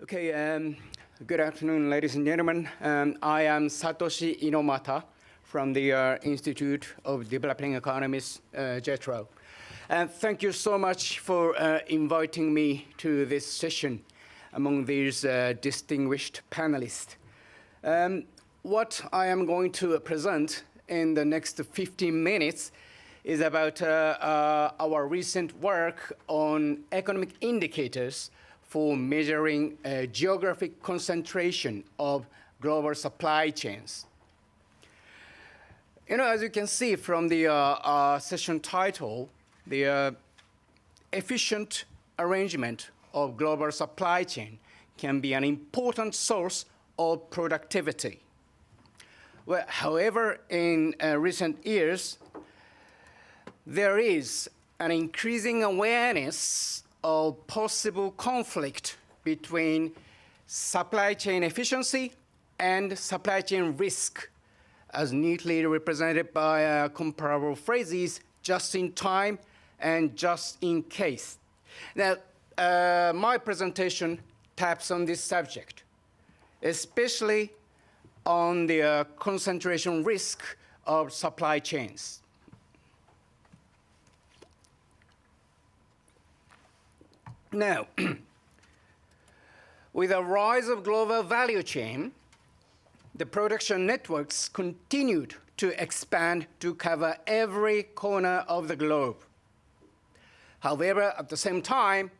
Okay, good afternoon, ladies and gentlemen. I am Satoshi Inomata from the Institute of Developing Economies, JETRO. And thank you so much for inviting me to this session among these distinguished panelists. What I am going to present in the next 15 minutes is about our recent work on economic indicators for measuring geographic concentration of global supply chains. You know, as you can see from the session title, the efficient arrangement of global supply chain can be an important source of productivity. Well, however, in recent years, there is an increasing awareness of possible conflict between supply chain efficiency and supply chain risk, as neatly represented by comparable phrases, just in time and just in case. Now, my presentation taps on this subject, especially on the concentration risk of supply chains. Now, with the rise of global value chain, the production networks continued to expand to cover every corner of the globe. However, at the same time,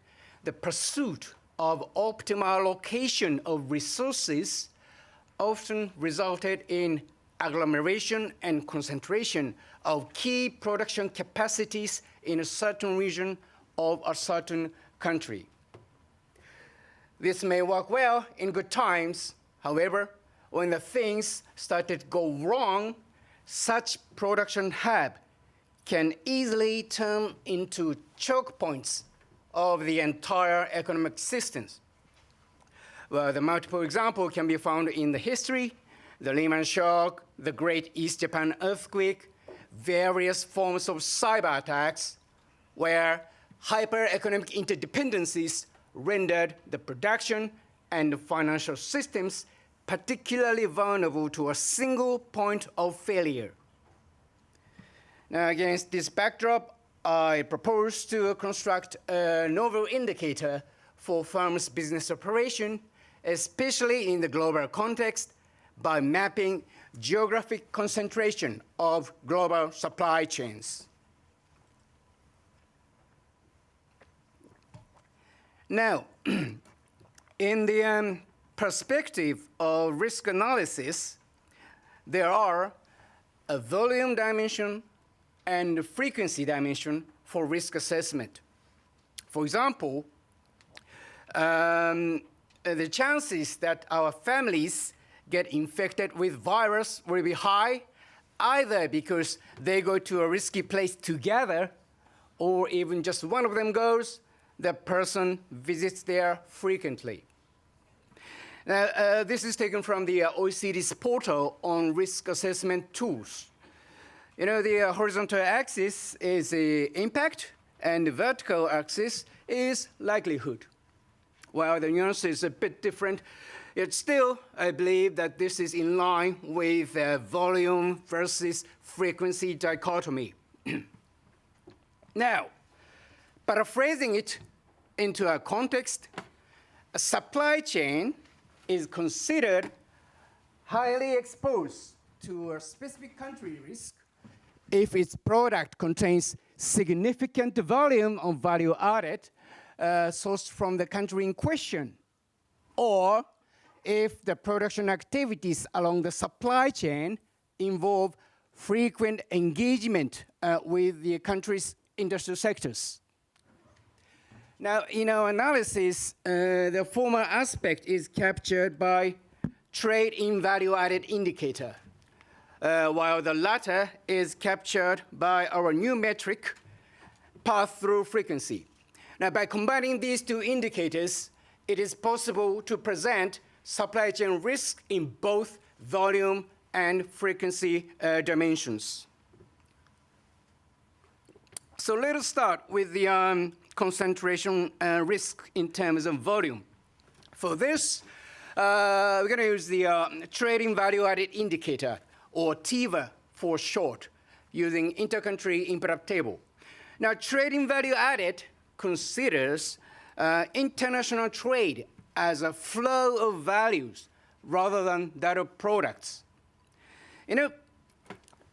the pursuit of optimal allocation of resources often resulted in agglomeration and concentration of key production capacities in a certain region of a certain country. This may work well in good times. However, when the things started to go wrong, such production hub can easily turn into choke points of the entire economic systems. Well, the multiple examples can be found in the history, the Lehman shock, the Great East Japan earthquake, various forms of cyber attacks, where hyper-economic interdependencies rendered the production and the financial systems particularly vulnerable to a single point of failure. Now, against this backdrop, I propose to construct a novel indicator for firms' business operation, especially in the global context, by mapping geographic concentration of global supply chains. Now, in the perspective of risk analysis, there are a volume dimension and a frequency dimension for risk assessment. For example, the chances that our families get infected with virus will be high, either because they go to a risky place together, or even just one of them goes, the person visits there frequently. Now, this is taken from the OECD's portal on risk assessment tools. You know, the horizontal axis is the impact, and the vertical axis is likelihood. While the nuance is a bit different, yet still, I believe that this is in line with volume versus frequency dichotomy. Now, paraphrasing it into a context, a supply chain is considered highly exposed to a specific country risk if its product contains significant volume of value added sourced from the country in question, or if the production activities along the supply chain involve frequent engagement with the country's industrial sectors. Now, in our analysis, the former aspect is captured by trade in value-added indicator, while the latter is captured by our new metric, pass-through frequency. Now, by combining these two indicators, it is possible to present supply chain risk in both volume and frequency dimensions. So let us start with the concentration risk in terms of volume. For this, we're going to use the Trading Value Added Indicator, or TVA for short, using intercountry input table. Now, trading value added considers international trade as a flow of values rather than that of products. You know,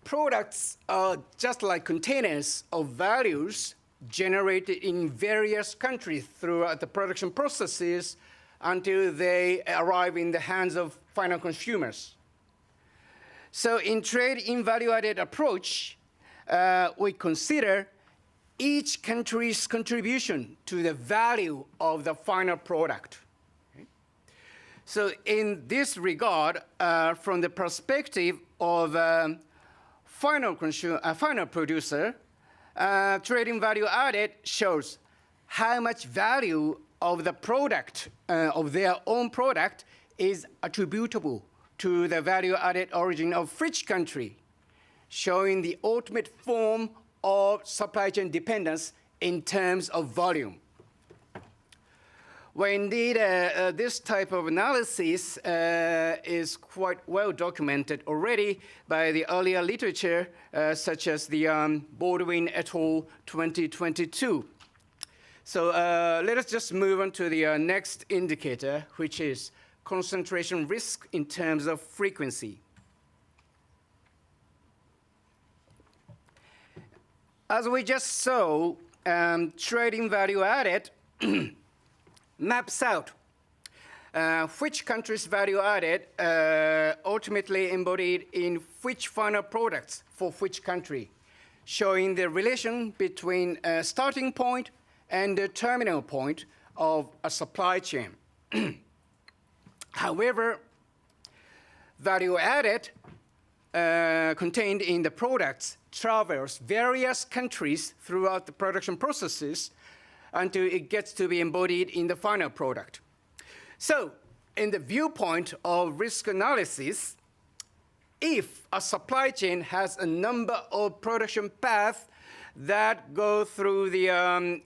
products are just like containers of values generated in various countries throughout the production processes until they arrive in the hands of final consumers. So in trade in value-added approach, we consider each country's contribution to the value of the final product. Okay? So in this regard, from the perspective of final producer, trading value added shows how much value of the product, of their own product, is attributable to the value-added origin of which country, showing the ultimate form of supply chain dependence in terms of volume. Well, indeed, this type of analysis is quite well documented already by the earlier literature, such as the Baldwin et al. 2022. So let us just move on to the next indicator, which is concentration risk in terms of frequency. As we just saw, trading value added maps out which country's value added ultimately embodied in which final products for which country, showing the relation between a starting point and the terminal point of a supply chain. However, value added contained in the products travels various countries throughout the production processes until it gets to be embodied in the final product. So, in the viewpoint of risk analysis, if a supply chain has a number of production paths that go through the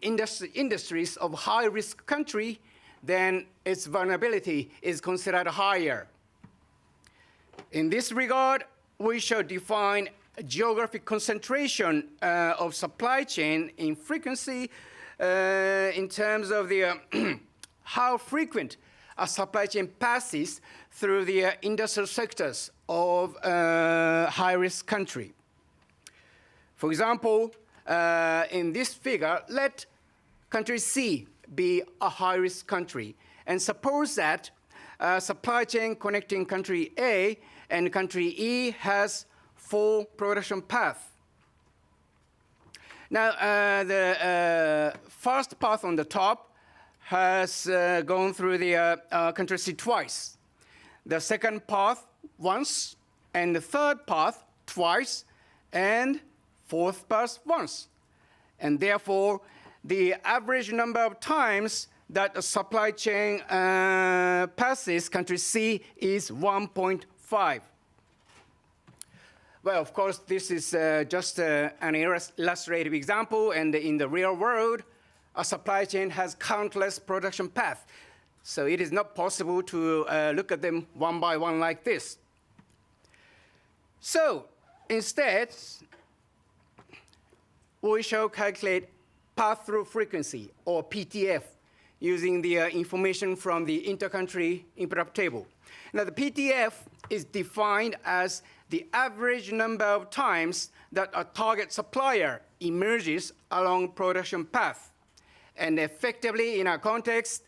industries of high-risk country, then its vulnerability is considered higher. In this regard, we shall define geographic concentration of supply chain in frequency in terms of the how frequent a supply chain passes through the industrial sectors of high-risk country. For example, in this figure, let country C be a high-risk country, and suppose that supply chain connecting country A and country E has 4 production paths. Now, the first path on the top has gone through the country C twice. The second path once, and the third path twice, and fourth path once. And therefore, the average number of times that a supply chain passes country C is 1.5. Well, of course, this is just an illustrative example, and in the real world, a supply chain has countless production paths. So it is not possible to look at them one by one like this. So instead, we shall calculate path-through frequency, or PTF, using the information from the intercountry input table. Now, the PTF is defined as the average number of times that a target supplier emerges along production path. And effectively, in our context,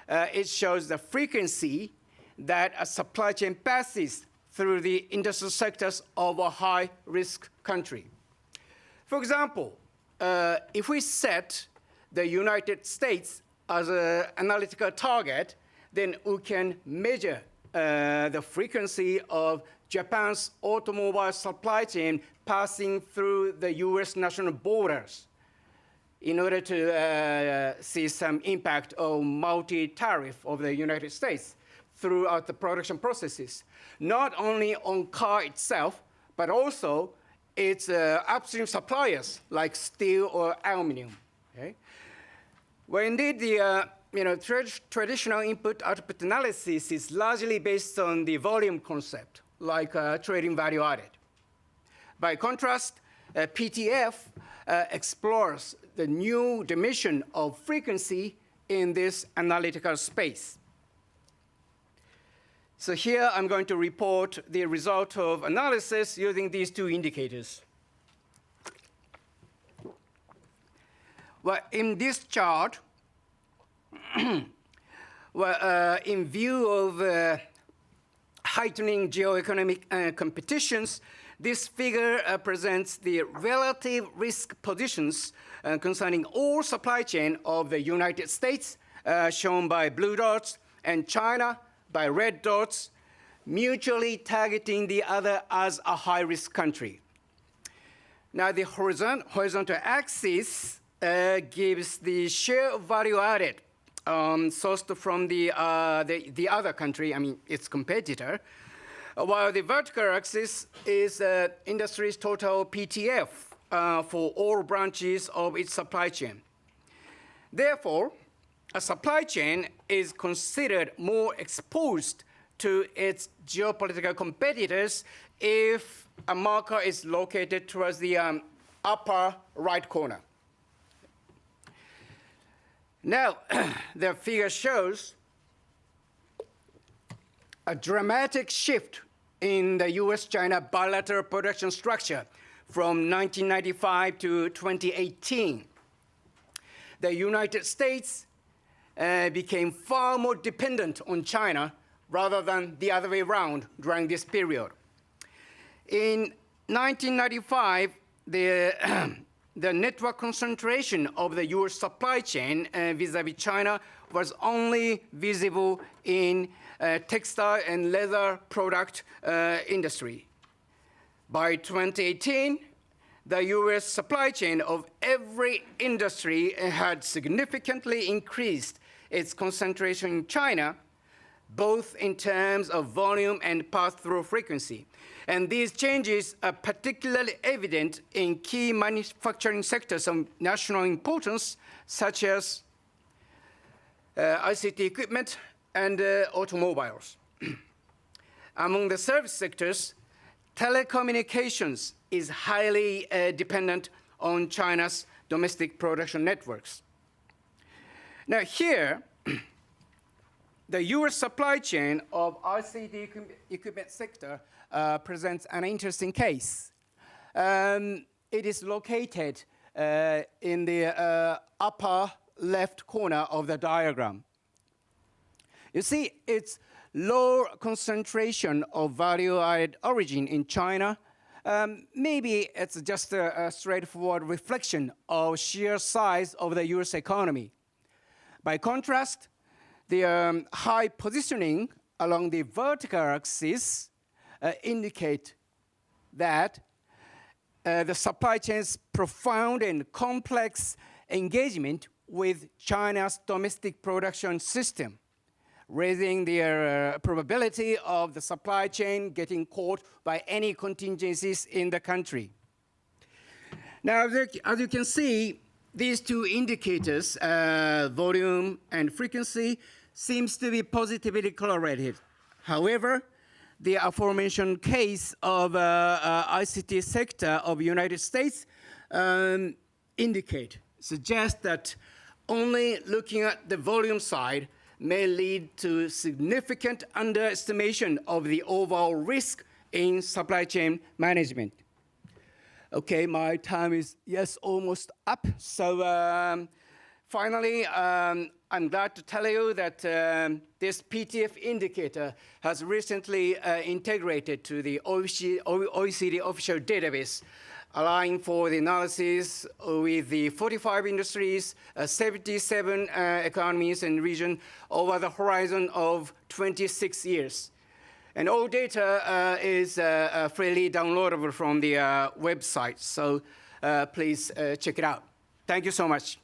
it shows the frequency that a supply chain passes through the industrial sectors of a high-risk country. For example, if we set the United States as an analytical target, then we can measure the frequency of Japan's automobile supply chain passing through the US national borders in order to see some impact of multi-tariff of the United States throughout the production processes, not only on car itself, but also its upstream suppliers like steel or aluminum. Okay? Well, indeed, the traditional input-output analysis is largely based on the volume concept, like trading value added. By contrast, PTF explores the new dimension of frequency in this analytical space. So here I'm going to report the result of analysis using these two indicators. Well, in this chart, well, in view of heightening geoeconomic competitions, this figure presents the relative risk positions concerning all supply chain of the United States, shown by blue dots, and China by red dots, mutually targeting the other as a high-risk country. Now, the horizontal axis gives the share of value added sourced from the other country, I mean, its competitor, while the vertical axis is industry's total PTF for all branches of its supply chain. Therefore, a supply chain is considered more exposed to its geopolitical competitors if a marker is located towards the upper right corner. Now, the figure shows a dramatic shift in the US-China bilateral production structure from 1995 to 2018. The United States became far more dependent on China rather than the other way around during this period. In 1995, the network concentration of the US supply chain vis-à-vis China was only visible in textile and leather product industry. By 2018, the US supply chain of every industry had significantly increased its concentration in China, both in terms of volume and pass-through frequency. And these changes are particularly evident in key manufacturing sectors of national importance, such as ICT equipment and automobiles. Among the service sectors, telecommunications is highly dependent on China's domestic production networks. Now here, the US supply chain of ICT equipment sector presents an interesting case. It is located in the upper left corner of the diagram. You see, its low concentration of value-added origin in China. Maybe it's just a straightforward reflection of sheer size of the US economy. By contrast, the high positioning along the vertical axis indicate that the supply chain's profound and complex engagement with China's domestic production system, raising the probability of the supply chain getting caught by any contingencies in the country. Now, as you can see, these two indicators, volume and frequency, seems to be positively correlated. However, the aforementioned case of ICT sector of United States suggest that only looking at the volume side may lead to significant underestimation of the overall risk in supply chain management. Okay, my time is, almost up. So finally, I'm glad to tell you that this PTF indicator has recently integrated to the OECD official database, allowing for the analysis with the 45 industries, 77 economies and regions over the horizon of 26 years. And all data is freely downloadable from the website, so please check it out. Thank you so much.